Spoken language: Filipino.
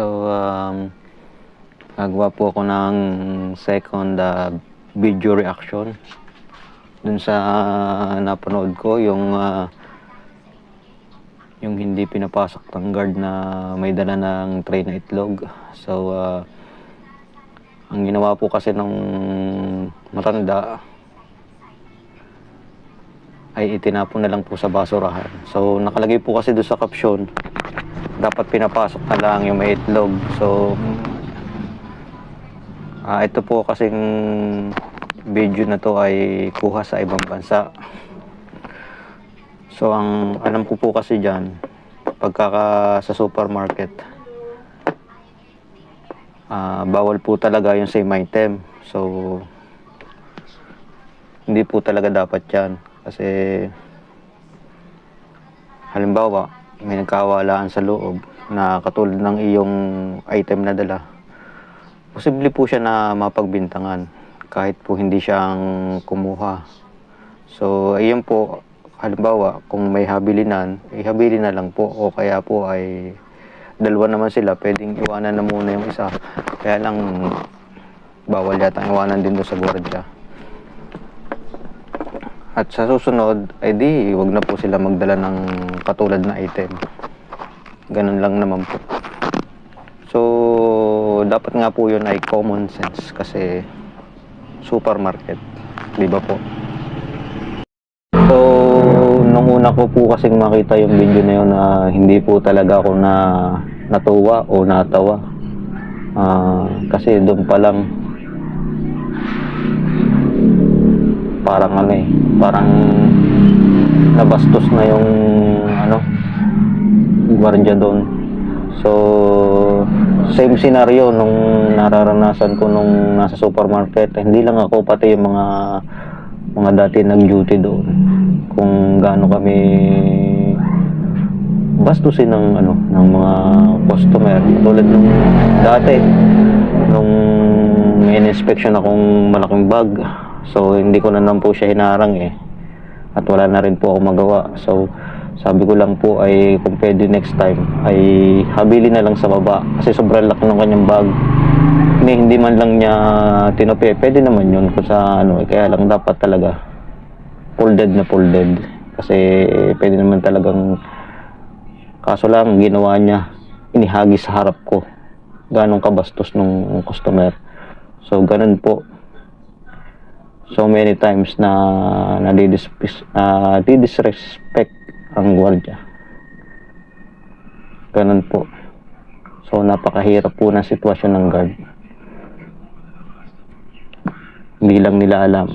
So, nagawa po ako ng second video reaction dun sa napanood ko, yung hindi pinapasok ng guard na may dala ng tray na itlog. So, ang ginawa po kasi ng matanda ay itinapon na lang po sa basurahan. So, nakalagay po kasi doon sa caption, dapat pinapasok na lang yung may itlog. So, ito po kasing video na to ay kuha sa ibang bansa. So, ang alam ko po kasi dyan, sa supermarket, bawal po talaga yung same item. So, hindi po talaga dapat yan. Kasi, halimbawa, may nagkawalaan sa loob na katulad ng iyong item na dala, posible po siya na mapagbintangan kahit po hindi siyang kumuha. So, ayun po, halimbawa, kung may habilinan, ihabilin na lang po, o kaya po ay dalawa naman sila, pwedeng iwanan na muna yung isa. Kaya lang, bawal yata iwanan din doon sa gwardiya. At sa susunod, ay di, wag na po sila magdala ng katulad na item. Ganun lang naman po. So, dapat nga po yun ay common sense kasi supermarket, di ba po? So, nung una ko po kasing makita yung video na yun, hindi po talaga ako natuwa o natawa. Kasi doon pa lang parang nabastos na yung gwardiya doon. So, same scenario nung nararanasan ko nung nasa supermarket. Hindi lang ako, pati yung mga dati nag-duty doon, kung gaano kami bastusin ng mga customer. Tulad nung dati, nung in-inspection akong malaking bag, so hindi ko na naman po siya hinarang at wala na rin po ako magawa. So, sabi ko lang po ay kung pwede next time ay habili na lang sa baba kasi sobrang laki ng kanyang bag. Hindi man lang niya tinupi, pwede naman yun kung sa kaya lang dapat talaga folded na folded kasi pwede naman talagang, kaso lang ginawa niya, inihagi sa harap ko. Ganong kabastos nung customer. So ganun po, so many times na disrespect ang gwardiya. Ganun po. So napakahirap po ng sitwasyon ng guard. Hindi lang nila alam